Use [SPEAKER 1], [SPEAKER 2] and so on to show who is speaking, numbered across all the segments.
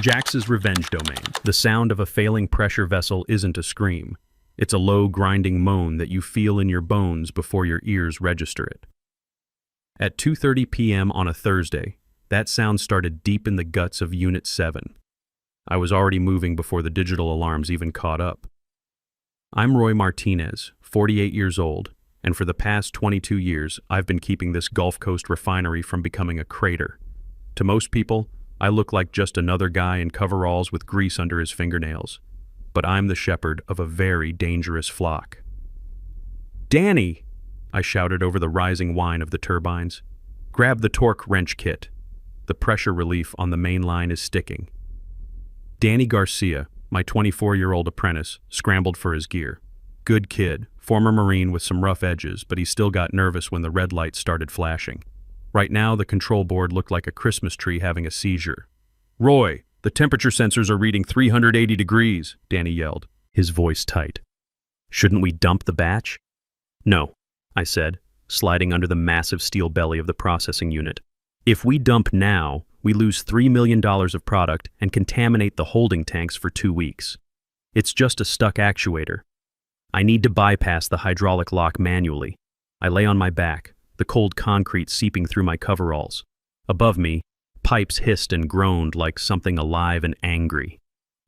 [SPEAKER 1] Jax's revenge domain. The sound of a failing pressure vessel isn't a scream. It's a low, grinding moan that you feel in your bones before your ears register it. At 2:30 p.m. on a Thursday, that sound started deep in the guts of Unit 7. I was already moving before the digital alarms even caught up. I'm Roy Martinez, 48 years old, and for the past 22 years, I've been keeping this Gulf Coast refinery from becoming a crater. To most people, I look like just another guy in coveralls with grease under his fingernails. But I'm the shepherd of a very dangerous flock. "Danny!" I shouted over the rising whine of the turbines. "Grab the torque wrench kit. The pressure relief on the main line is sticking." Danny Garcia, my 24-year-old apprentice, scrambled for his gear. Good kid, former Marine with some rough edges, but he still got nervous when the red lights started flashing. Right now, the control board looked like a Christmas tree having a seizure. "Roy, the temperature sensors are reading 380 degrees, Danny yelled, his voice tight. "Shouldn't we dump the batch?" "No," I said, sliding under the massive steel belly of the processing unit. "If we dump now, we lose $3 million of product and contaminate the holding tanks for 2 weeks. It's just a stuck actuator. I need to bypass the hydraulic lock manually." I lay on my back, the cold concrete seeping through my coveralls. Above me, pipes hissed and groaned like something alive and angry.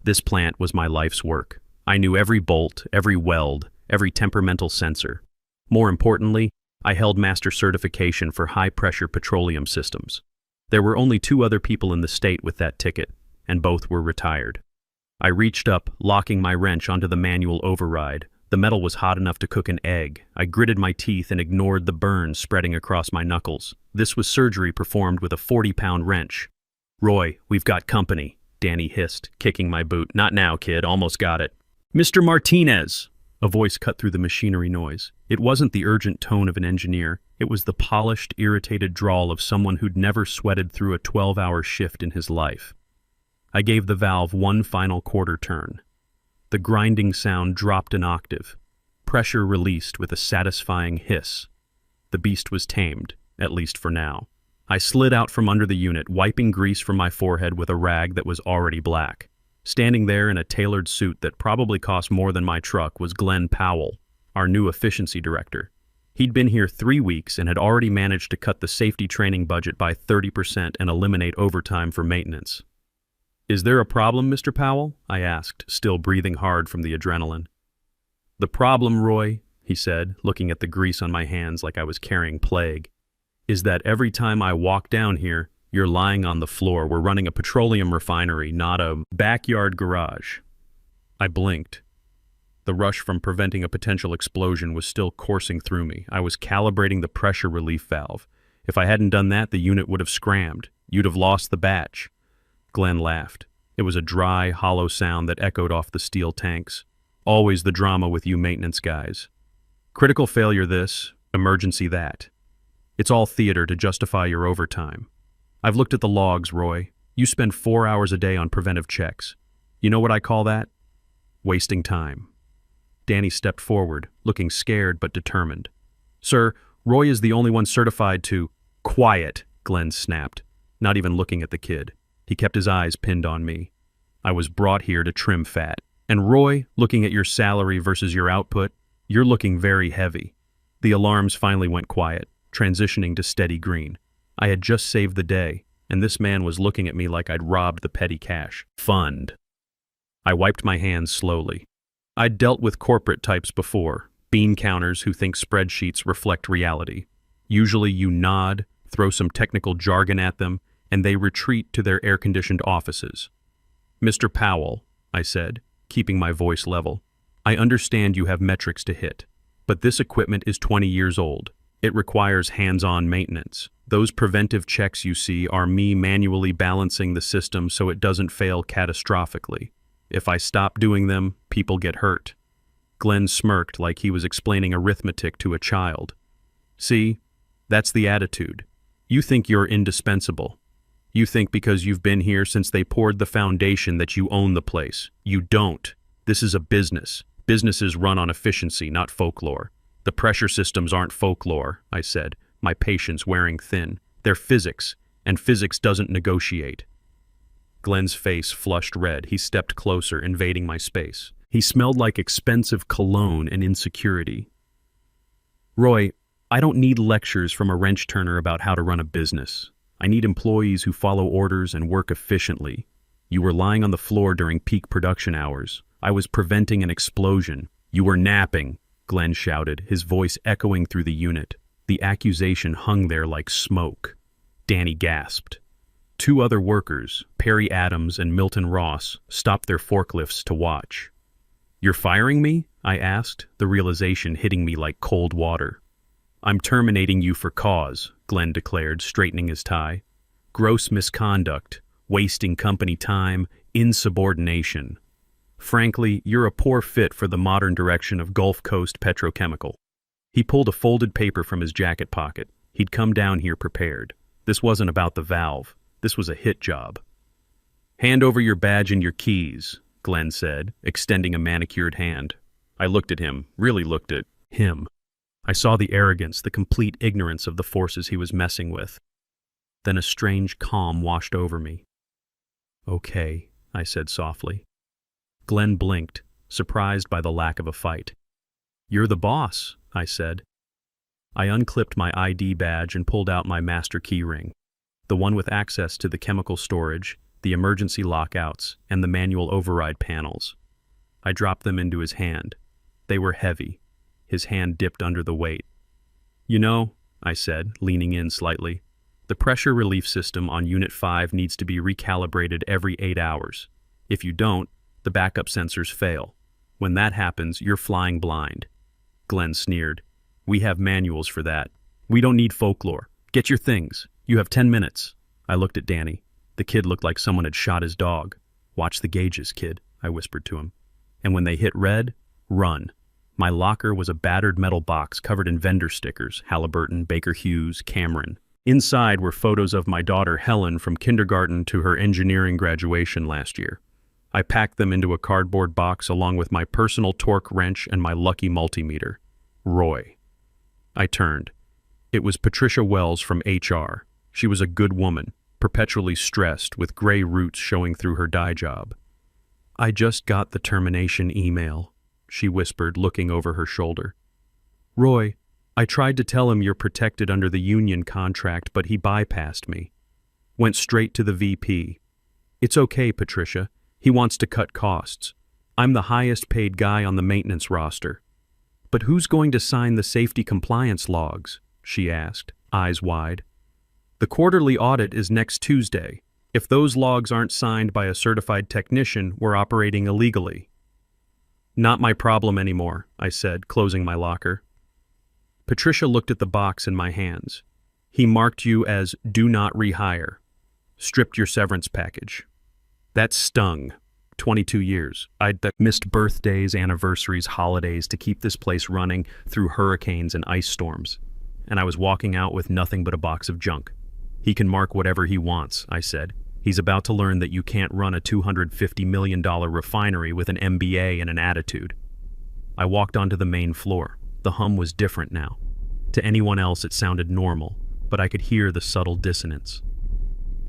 [SPEAKER 1] This plant was my life's work. I knew every bolt, every weld, every temperamental sensor. More importantly, I held master certification for high-pressure petroleum systems. There were only 2 other people in the state with that ticket, and both were retired. I reached up, locking my wrench onto the manual override. The metal was hot enough to cook an egg. I gritted my teeth and ignored the burns spreading across my knuckles. This was surgery performed with a 40-pound wrench. "Roy, we've got company," Danny hissed, kicking my boot. "Not now, kid. Almost got it." "Mr. Martinez!" A voice cut through the machinery noise. It wasn't the urgent tone of an engineer. It was the polished, irritated drawl of someone who'd never sweated through a 12-hour shift in his life. I gave the valve one final quarter turn. The grinding sound dropped an octave. Pressure released with a satisfying hiss. The beast was tamed, at least for now. I slid out from under the unit, wiping grease from my forehead with a rag that was already black. Standing there in a tailored suit that probably cost more than my truck was Glenn Powell, our new efficiency director. He'd been here 3 weeks and had already managed to cut the safety training budget by 30% and eliminate overtime for maintenance. "Is there a problem, Mr. Powell?" I asked, still breathing hard from the adrenaline. "The problem, Roy," he said, looking at the grease on my hands like I was carrying plague, "is that every time I walk down here, you're lying on the floor. We're running a petroleum refinery, not a backyard garage." I blinked. The rush from preventing a potential explosion was still coursing through me. I was calibrating the pressure relief valve. If I hadn't done that, the unit would have scrammed. You'd have lost the batch. Glenn laughed. It was a dry, hollow sound that echoed off the steel tanks. "Always the drama with you maintenance guys. Critical failure this, emergency that. It's all theater to justify your overtime. I've looked at the logs, Roy. You spend 4 hours a day on preventive checks. You know what I call that? Wasting time." Danny stepped forward, looking scared but determined. "Sir, Roy is the only one certified to—" "Quiet," Glenn snapped, not even looking at the kid. He kept his eyes pinned on me. "I was brought here to trim fat. And Roy, looking at your salary versus your output, you're looking very heavy." The alarms finally went quiet, transitioning to steady green. I had just saved the day, and this man was looking at me like I'd robbed the petty cash fund. I wiped my hands slowly. I'd dealt with corporate types before, bean counters who think spreadsheets reflect reality. Usually you nod, throw some technical jargon at them, and they retreat to their air-conditioned offices. "Mr. Powell," I said, keeping my voice level, "I understand you have metrics to hit, but this equipment is 20 years old. It requires hands-on maintenance. Those preventive checks you see are me manually balancing the system so it doesn't fail catastrophically. If I stop doing them, people get hurt." Glenn smirked like he was explaining arithmetic to a child. "See, that's the attitude. You think you're indispensable. You think because you've been here since they poured the foundation that you own the place. You don't. This is a business. Businesses run on efficiency, not folklore. The pressure systems aren't folklore," I said, my patience wearing thin. "They're physics, and physics doesn't negotiate." Glenn's face flushed red. He stepped closer, invading my space. He smelled like expensive cologne and insecurity. Roy, I don't need lectures from a wrench turner about how to run a business. I need employees who follow orders and work efficiently. You were lying on the floor during peak production hours. I was preventing an explosion. You were napping, Glenn shouted, his voice echoing through the unit. The accusation hung there like smoke. Danny gasped. Two other workers, Perry Adams and Milton Ross, stopped their forklifts to watch. You're firing me? I asked, the realization hitting me like cold water. I'm terminating you for cause, Glenn declared, straightening his tie. Gross misconduct, wasting company time, insubordination. Frankly, you're a poor fit for the modern direction of Gulf Coast Petrochemical. He pulled a folded paper from his jacket pocket. He'd come down here prepared. This wasn't about the valve. This was a hit job. Hand over your badge and your keys, Glenn said, extending a manicured hand. I looked at him, really looked at him. I saw the arrogance, the complete ignorance of the forces he was messing with. Then a strange calm washed over me. Okay, I said softly. Glenn blinked, surprised by the lack of a fight. You're the boss, I said. I unclipped my ID badge and pulled out my master key ring, the one with access to the chemical storage, the emergency lockouts, and the manual override panels. I dropped them into his hand. They were heavy. His hand dipped under the weight. You know, I said, leaning in slightly, the pressure relief system on Unit 5 needs to be recalibrated every 8 hours. If you don't, the backup sensors fail. When that happens, you're flying blind. Glenn sneered. We have manuals for that. We don't need folklore. Get your things. You have 10 minutes. I looked at Danny. The kid looked like someone had shot his dog. Watch the gauges, kid, I whispered to him. And when they hit red, run. My locker was a battered metal box covered in vendor stickers, Halliburton, Baker Hughes, Cameron. Inside were photos of my daughter Helen from kindergarten to her engineering graduation last year. I packed them into a cardboard box along with my personal torque wrench and my lucky multimeter. Roy. I turned. It was Patricia Wells from HR. She was a good woman, perpetually stressed, with gray roots showing through her dye job. I just got the termination email, she whispered, looking over her shoulder. Roy, I tried to tell him you're protected under the union contract, but he bypassed me. Went straight to the VP. It's okay, Patricia. He wants to cut costs. I'm the highest paid guy on the maintenance roster. But who's going to sign the safety compliance logs? She asked, eyes wide. The quarterly audit is next Tuesday. If those logs aren't signed by a certified technician, we're operating illegally. Not my problem anymore, I said, closing my locker. Patricia looked at the box in my hands. He marked you as do not rehire. Stripped your severance package. That stung. 22 years. I'd missed birthdays, anniversaries, holidays to keep this place running through hurricanes and ice storms. And I was walking out with nothing but a box of junk. He can mark whatever he wants, I said. He's about to learn that you can't run a $250 million refinery with an MBA and an attitude. I walked onto the main floor. The hum was different now. To anyone else it sounded normal, but I could hear the subtle dissonance.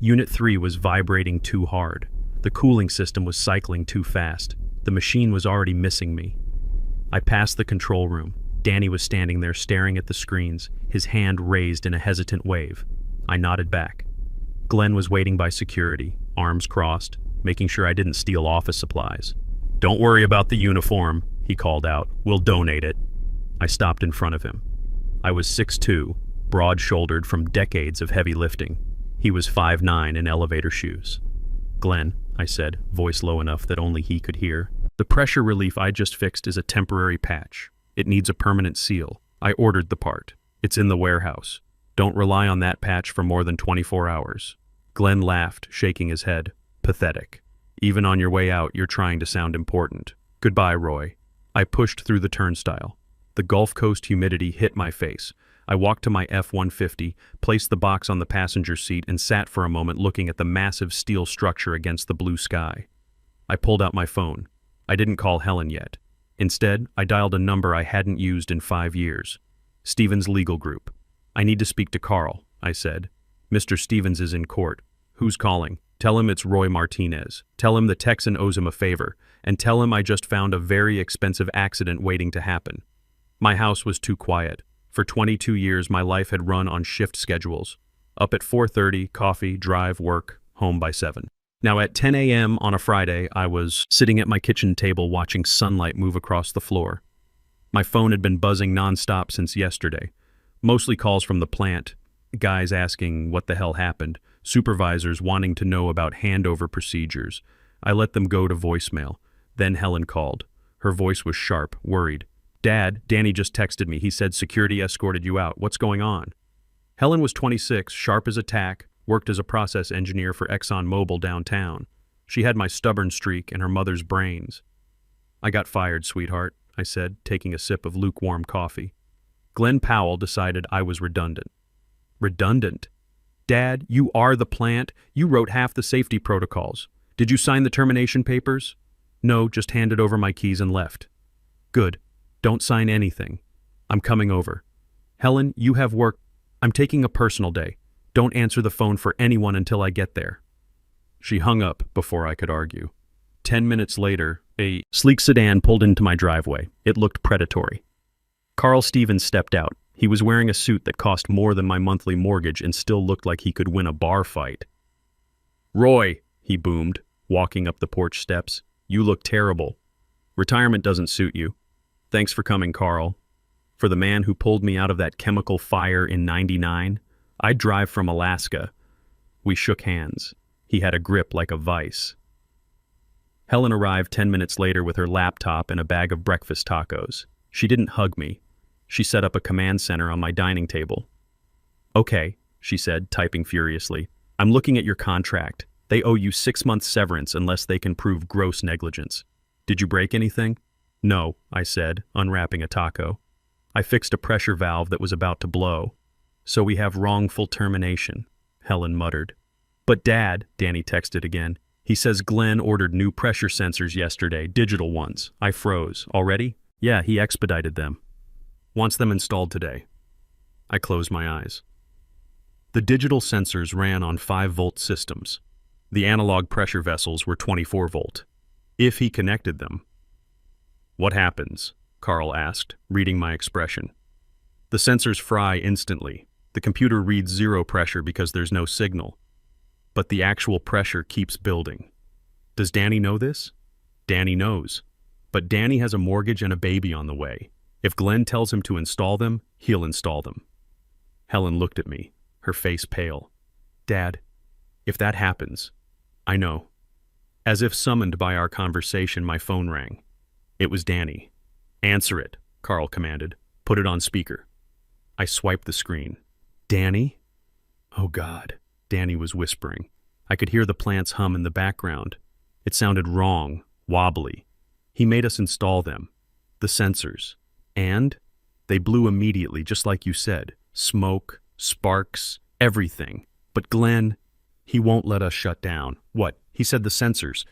[SPEAKER 1] Unit 3 was vibrating too hard. The cooling system was cycling too fast. The machine was already missing me. I passed the control room. Danny was standing there staring at the screens, his hand raised in a hesitant wave. I nodded back. Glenn was waiting by security, arms crossed, making sure I didn't steal office supplies. Don't worry about the uniform, he called out. We'll donate it. I stopped in front of him. I was 6'2", broad-shouldered from decades of heavy lifting. He was 5'9" in elevator shoes. Glenn, I said, voice low enough that only he could hear. The pressure relief I just fixed is a temporary patch. It needs a permanent seal. I ordered the part. It's in the warehouse. Don't rely on that patch for more than 24 hours. Glenn laughed, shaking his head. Pathetic. Even on your way out, you're trying to sound important. Goodbye, Roy. I pushed through the turnstile. The Gulf Coast humidity hit my face. I walked to my F-150, placed the box on the passenger seat, and sat for a moment looking at the massive steel structure against the blue sky. I pulled out my phone. I didn't call Helen yet. Instead, I dialed a number I hadn't used in 5 years. Stevens Legal Group. I need to speak to Carl, I said. Mr. Stevens is in court. Who's calling? Tell him it's Roy Martinez. Tell him the Texan owes him a favor. And tell him I just found a very expensive accident waiting to happen. My house was too quiet. For 22 years, my life had run on shift schedules. Up at 4:30, coffee, drive, work, home by 7. Now at 10 a.m. on a Friday, I was sitting at my kitchen table watching sunlight move across the floor. My phone had been buzzing nonstop since yesterday. Mostly calls from the plant, guys asking what the hell happened, supervisors wanting to know about handover procedures. I let them go to voicemail. Then Helen called. Her voice was sharp, worried. "Dad, Danny just texted me. He said security escorted you out. What's going on?" Helen was 26, sharp as a tack, worked as a process engineer for ExxonMobil downtown. She had my stubborn streak and her mother's brains. "I got fired, sweetheart," I said, taking a sip of lukewarm coffee. Glenn Powell decided I was redundant. Redundant? Dad, you are the plant. You wrote half the safety protocols. Did you sign the termination papers? No, just handed over my keys and left. Good. Don't sign anything. I'm coming over. Helen, you have work. I'm taking a personal day. Don't answer the phone for anyone until I get there. She hung up before I could argue. 10 minutes later, a sleek sedan pulled into my driveway. It looked predatory. Carl Stevens stepped out. He was wearing a suit that cost more than my monthly mortgage and still looked like he could win a bar fight. "Roy," he boomed, walking up the porch steps, "you look terrible. Retirement doesn't suit you. Thanks for coming, Carl. For the man who pulled me out of that chemical fire in '99, I'd drive from Alaska." We shook hands. He had a grip like a vice. Helen arrived 10 minutes later with her laptop and a bag of breakfast tacos. She didn't hug me. She set up a command center on my dining table. "Okay," she said, typing furiously. "I'm looking at your contract. They owe you 6 months severance unless they can prove gross negligence. Did you break anything?" "No," I said, unwrapping a taco. "I fixed a pressure valve that was about to blow. So we have wrongful termination," Helen muttered. "But Dad," Danny texted again, "he says Glenn ordered new pressure sensors yesterday, digital ones." I froze. "Already?" "Yeah, he expedited them. Wants them installed today." I closed my eyes. The digital sensors ran on 5-volt systems. The analog pressure vessels were 24-volt. If he connected them. "What happens?" Carl asked, reading my expression. "The sensors fry instantly. The computer reads 0 pressure because there's no signal. But the actual pressure keeps building." "Does Danny know this?" "Danny knows. But Danny has a mortgage and a baby on the way. If Glenn tells him to install them, he'll install them." Helen looked at me, her face pale. "Dad, if that happens..." "I know." As if summoned by our conversation, my phone rang. It was Danny. "Answer it," Carl commanded. "Put it on speaker." I swiped the screen. "Danny?" "Oh God," Danny was whispering. I could hear the plant's hum in the background. It sounded wrong, wobbly. "He made us install them. The sensors. And they blew immediately, just like you said. Smoke, sparks, everything. But Glenn, he won't let us shut down." "What?" "He said the sensors.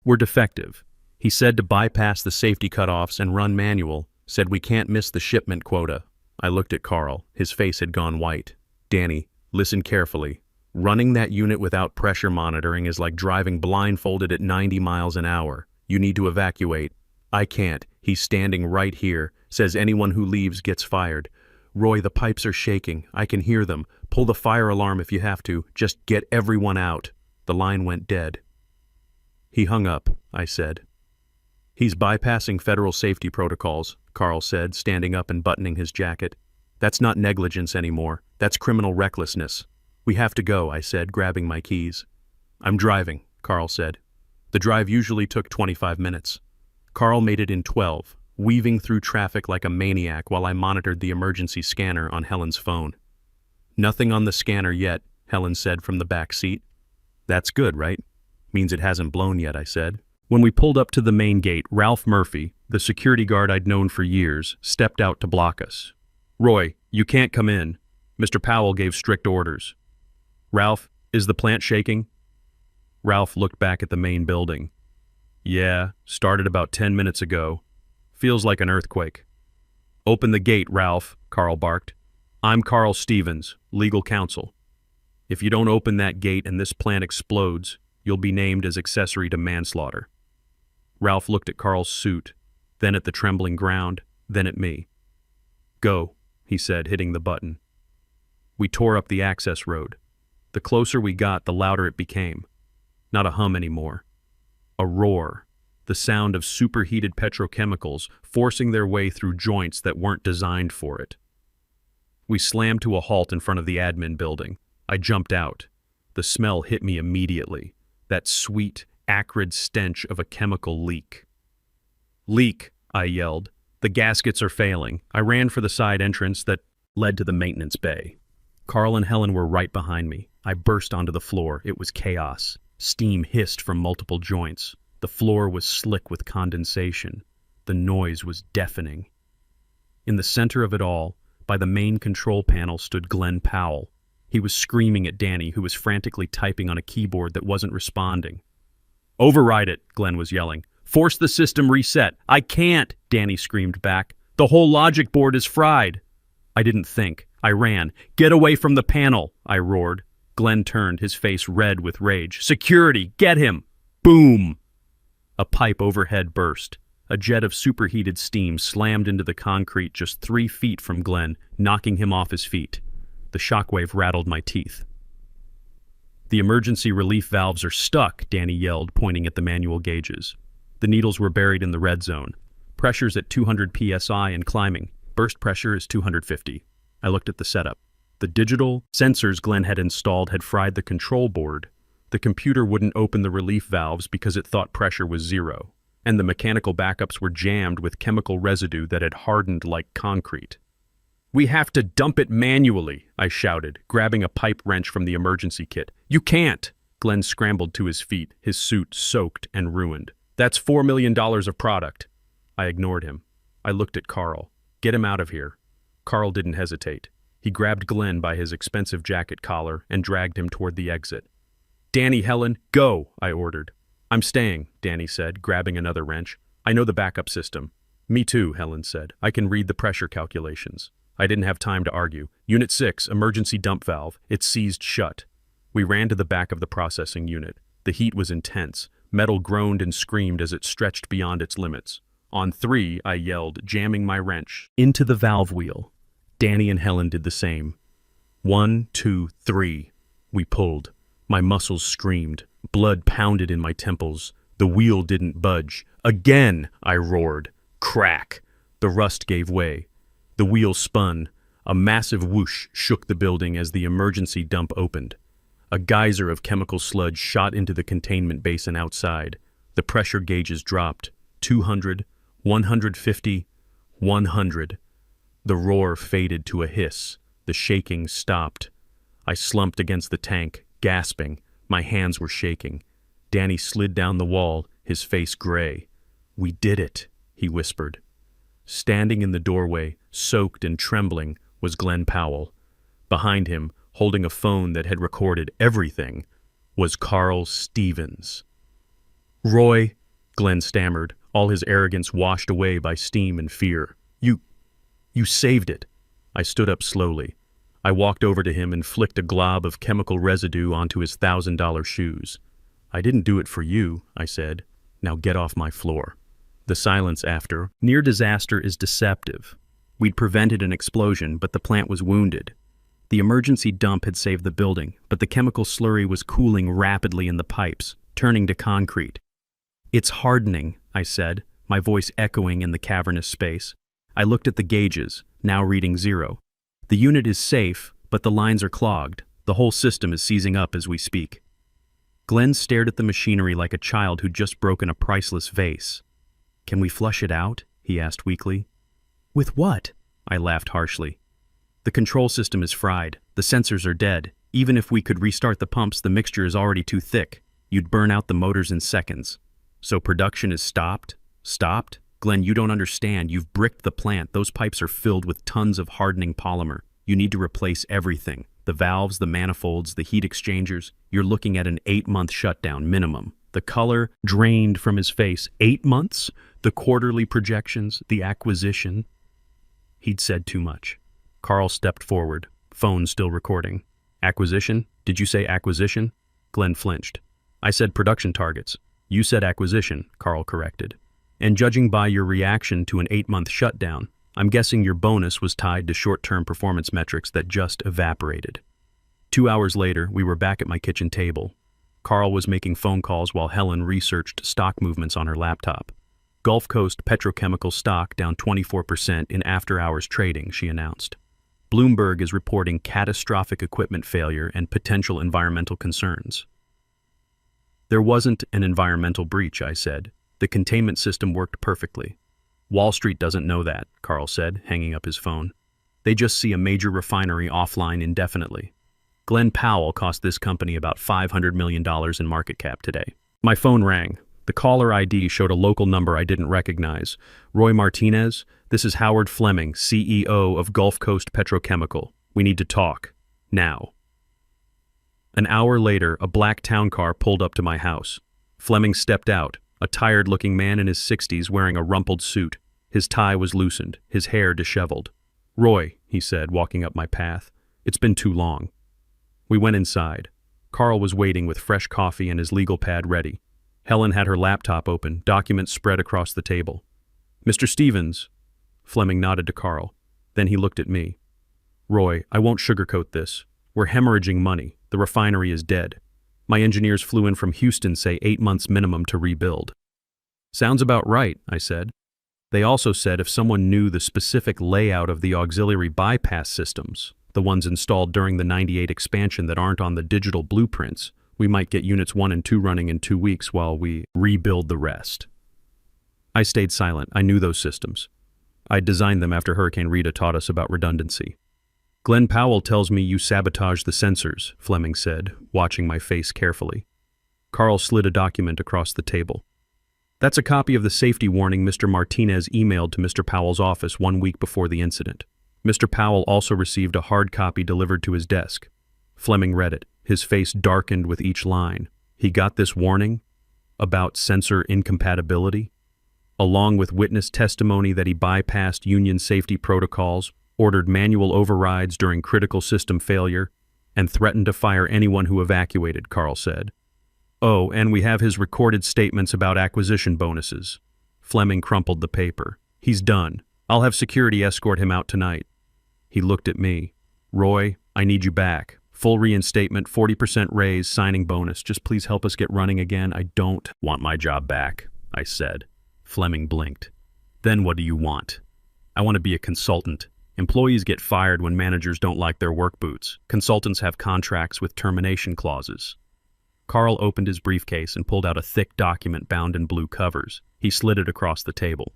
[SPEAKER 1] Were defective. He said to bypass the safety cutoffs and run manual. Said we can't miss the shipment quota." I looked at Carl. His face had gone white. "Danny, listen carefully. Running that unit without pressure monitoring is like driving blindfolded at 90 miles an hour. You need to evacuate." "I can't. He's standing right here. Says anyone who leaves gets fired." "Roy, the pipes are shaking. I can hear them. Pull the fire alarm if you have to. Just get everyone out." The line went dead. "He hung up," I said. "He's bypassing federal safety protocols," Carl said, standing up and buttoning his jacket. "That's not negligence anymore. That's criminal recklessness." "We have to go," I said, grabbing my keys. "I'm driving," Carl said. The drive usually took 25 minutes. Carl made it in 12, weaving through traffic like a maniac while I monitored the emergency scanner on Helen's phone. "Nothing on the scanner yet," Helen said from the back seat. "That's good, right?" "Means it hasn't blown yet," I said. When we pulled up to the main gate, Ralph Murphy, the security guard I'd known for years, stepped out to block us. "Roy, you can't come in. Mr. Powell gave strict orders." "Ralph, is the plant shaking?" Ralph looked back at the main building. "Yeah, started about 10 minutes ago. Feels like an earthquake." "Open the gate, Ralph," Carl barked. "I'm Carl Stevens, legal counsel." If you don't open that gate and this plant explodes, you'll be named as accessory to manslaughter. Ralph looked at Carl's suit, then at the trembling ground, then at me. Go, he said, hitting the button. We tore up the access road. The closer we got, the louder it became. Not a hum anymore. A roar, the sound of superheated petrochemicals forcing their way through joints that weren't designed for it. We slammed to a halt in front of the admin building. I jumped out. The smell hit me immediately. That sweet, acrid stench of a chemical leak. Leak, I yelled. The gaskets are failing. I ran for the side entrance that led to the maintenance bay. Carl and Helen were right behind me. I burst onto the floor. It was chaos. Steam hissed from multiple joints. The floor was slick with condensation. The noise was deafening. In the center of it all, by the main control panel, stood Glenn Powell. He was screaming at Danny, who was frantically typing on a keyboard that wasn't responding. "Override it," Glenn was yelling. "Force the system reset." "I can't," Danny screamed back. "The whole logic board is fried." I didn't think. I ran. "Get away from the panel," I roared. Glenn turned, his face red with rage. "Security, get him!" Boom! A pipe overhead burst. A jet of superheated steam slammed into the concrete just 3 feet from Glenn, knocking him off his feet. The shockwave rattled my teeth. "The emergency relief valves are stuck," Danny yelled, pointing at the manual gauges. The needles were buried in the red zone. Pressure's at 200 psi and climbing. Burst pressure is 250. I looked at the setup. The digital sensors Glenn had installed had fried the control board. The computer wouldn't open the relief valves because it thought pressure was 0. And the mechanical backups were jammed with chemical residue that had hardened like concrete. "We have to dump it manually," I shouted, grabbing a pipe wrench from the emergency kit. "You can't!" Glenn scrambled to his feet, his suit soaked and ruined. "That's $4 million of product." I ignored him. I looked at Carl. "Get him out of here." Carl didn't hesitate. He grabbed Glenn by his expensive jacket collar and dragged him toward the exit. "Danny, Helen, go," I ordered. "I'm staying," Danny said, grabbing another wrench. "I know the backup system." "Me too," Helen said. "I can read the pressure calculations." I didn't have time to argue. "Unit 6, emergency dump valve. It's seized shut." We ran to the back of the processing unit. The heat was intense. Metal groaned and screamed as it stretched beyond its limits. "On 3, I yelled, jamming my wrench into the valve wheel. Danny and Helen did the same. 1, 2, 3. We pulled. My muscles screamed. Blood pounded in my temples. The wheel didn't budge. "Again!" I roared. Crack! The rust gave way. The wheel spun. A massive whoosh shook the building as the emergency dump opened. A geyser of chemical sludge shot into the containment basin outside. The pressure gauges dropped. 200, 150, 100. The roar faded to a hiss. The shaking stopped. I slumped against the tank, gasping. My hands were shaking. Danny slid down the wall, his face gray. "We did it," he whispered. Standing in the doorway, soaked and trembling, was Glenn Powell. Behind him, holding a phone that had recorded everything, was Carl Stevens. "Roy," Glenn stammered, all his arrogance washed away by steam and fear. You saved it." I stood up slowly. I walked over to him and flicked a glob of chemical residue onto his $1,000 shoes. "I didn't do it for you," I said. "Now get off my floor." The silence after near disaster is deceptive. We'd prevented an explosion, but the plant was wounded. The emergency dump had saved the building, but the chemical slurry was cooling rapidly in the pipes, turning to concrete. "It's hardening," I said, my voice echoing in the cavernous space. I looked at the gauges, now reading 0. The unit is safe, but the lines are clogged. The whole system is seizing up as we speak. Glenn stared at the machinery like a child who'd just broken a priceless vase. "Can we flush it out?" he asked weakly. "With what?" I laughed harshly. "The control system is fried. The sensors are dead. Even if we could restart the pumps, the mixture is already too thick. You'd burn out the motors in seconds." "So production is stopped?" "Stopped? Glenn, you don't understand. You've bricked the plant. Those pipes are filled with tons of hardening polymer. You need to replace everything. The valves, the manifolds, the heat exchangers. You're looking at an 8-month shutdown minimum." The color drained from his face. 8 months? The quarterly projections, the acquisition. He'd said too much. Carl stepped forward, phone still recording. Acquisition? Did you say acquisition? Glenn flinched. I said production targets. You said acquisition, Carl corrected. And judging by your reaction to an 8-month shutdown, I'm guessing your bonus was tied to short-term performance metrics that just evaporated. 2 hours later, we were back at my kitchen table. Carl was making phone calls while Helen researched stock movements on her laptop. Gulf Coast petrochemical stock down 24% in after-hours trading, she announced. Bloomberg is reporting catastrophic equipment failure and potential environmental concerns. There wasn't an environmental breach, I said. The containment system worked perfectly. Wall Street doesn't know that, Carl said, hanging up his phone. They just see a major refinery offline indefinitely. Glenn Powell cost this company about $500 million in market cap today. My phone rang. The caller ID showed a local number I didn't recognize. Roy Martinez, this is Howard Fleming, CEO of Gulf Coast Petrochemical. We need to talk. Now. An hour later, a black town car pulled up to my house. Fleming stepped out, a tired-looking man in his 60s wearing a rumpled suit. His tie was loosened, his hair disheveled. Roy, he said, walking up my path, it's been too long. We went inside. Carl was waiting with fresh coffee and his legal pad ready. Helen had her laptop open, documents spread across the table. Mr. Stevens, Fleming nodded to Carl. Then he looked at me. Roy, I won't sugarcoat this. We're hemorrhaging money. The refinery is dead. My engineers flew in from Houston, say 8 months minimum to rebuild. Sounds about right, I said. They also said if someone knew the specific layout of the auxiliary bypass systems, the ones installed during the '98 expansion that aren't on the digital blueprints, we might get units 1 and 2 running in 2 weeks while we rebuild the rest. I stayed silent. I knew those systems. I'd designed them after Hurricane Rita taught us about redundancy. Glenn Powell tells me you sabotaged the sensors, Fleming said, watching my face carefully. Carl slid a document across the table. That's a copy of the safety warning Mr. Martinez emailed to Mr. Powell's office 1 week before the incident. Mr. Powell also received a hard copy delivered to his desk. Fleming read it. His face darkened with each line. He got this warning about sensor incompatibility, along with witness testimony that he bypassed union safety protocols, ordered manual overrides during critical system failure, and threatened to fire anyone who evacuated, Carl said. Oh, and we have his recorded statements about acquisition bonuses. Fleming crumpled the paper. He's done. I'll have security escort him out tonight. He looked at me. Roy, I need you back. Full reinstatement, 40% raise, signing bonus. Just please help us get running again. I don't want my job back, I said. Fleming blinked. Then what do you want? I want to be a consultant. Employees get fired when managers don't like their work boots. Consultants have contracts with termination clauses. Carl opened his briefcase and pulled out a thick document bound in blue covers. He slid it across the table.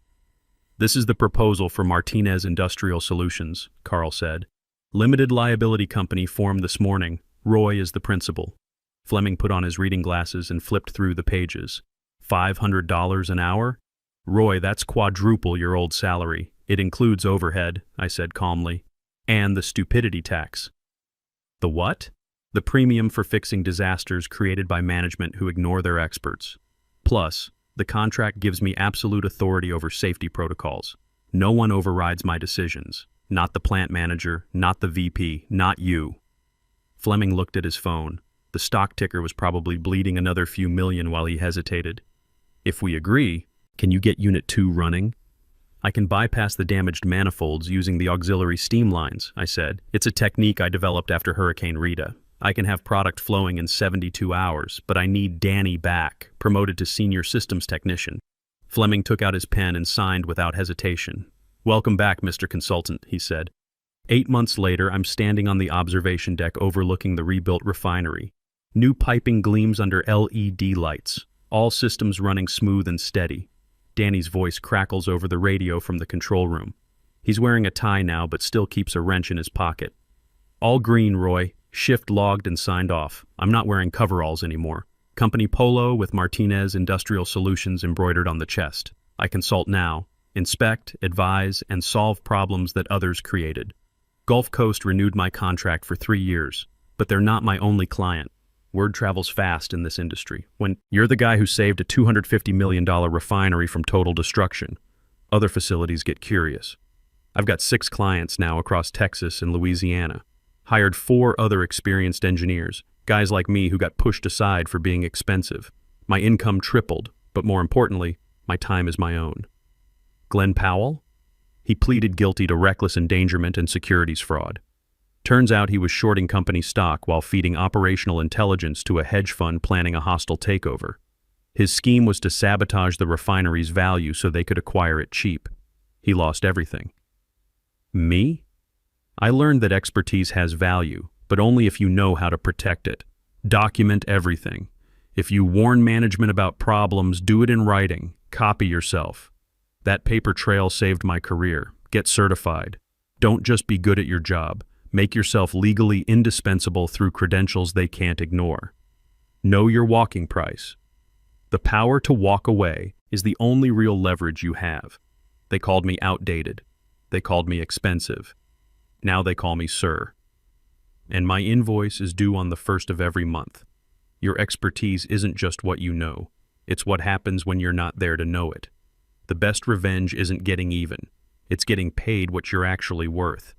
[SPEAKER 1] This is the proposal for Martinez Industrial Solutions, Carl said. Limited liability company formed this morning. Roy is the principal. Fleming put on his reading glasses and flipped through the pages. $500 an hour? Roy, that's quadruple your old salary. It includes overhead, I said calmly, and the stupidity tax. The what? The premium for fixing disasters created by management who ignore their experts. Plus, the contract gives me absolute authority over safety protocols. No one overrides my decisions. Not the plant manager, not the VP, not you. Fleming looked at his phone. The stock ticker was probably bleeding another few million while he hesitated. If we agree, can you get Unit 2 running? I can bypass the damaged manifolds using the auxiliary steam lines, I said. It's a technique I developed after Hurricane Rita. I can have product flowing in 72 hours, but I need Danny back, promoted to senior systems technician. Fleming took out his pen and signed without hesitation. Welcome back, Mr. Consultant, he said. 8 months later, I'm standing on the observation deck overlooking the rebuilt refinery. New piping gleams under LED lights, all systems running smooth and steady. Danny's voice crackles over the radio from the control room. He's wearing a tie now, but still keeps a wrench in his pocket. All green, Roy. Shift logged and signed off. I'm not wearing coveralls anymore. Company polo with Martinez Industrial Solutions embroidered on the chest. I consult now, inspect, advise, and solve problems that others created. Gulf Coast renewed my contract for 3 years, but they're not my only client. Word travels fast in this industry. When you're the guy who saved a $250 million refinery from total destruction, other facilities get curious. I've got 6 clients now across Texas and Louisiana. Hired 4 other experienced engineers, guys like me who got pushed aside for being expensive. My income tripled, but more importantly, my time is my own. Glenn Powell? He pleaded guilty to reckless endangerment and securities fraud. Turns out he was shorting company stock while feeding operational intelligence to a hedge fund planning a hostile takeover. His scheme was to sabotage the refinery's value so they could acquire it cheap. He lost everything. Me? I learned that expertise has value, but only if you know how to protect it. Document everything. If you warn management about problems, do it in writing. Copy yourself. That paper trail saved my career. Get certified. Don't just be good at your job. Make yourself legally indispensable through credentials they can't ignore. Know your walking price. The power to walk away is the only real leverage you have. They called me outdated. They called me expensive. Now they call me sir. And my invoice is due on the 1st of every month. Your expertise isn't just what you know. It's what happens when you're not there to know it. The best revenge isn't getting even. It's getting paid what you're actually worth.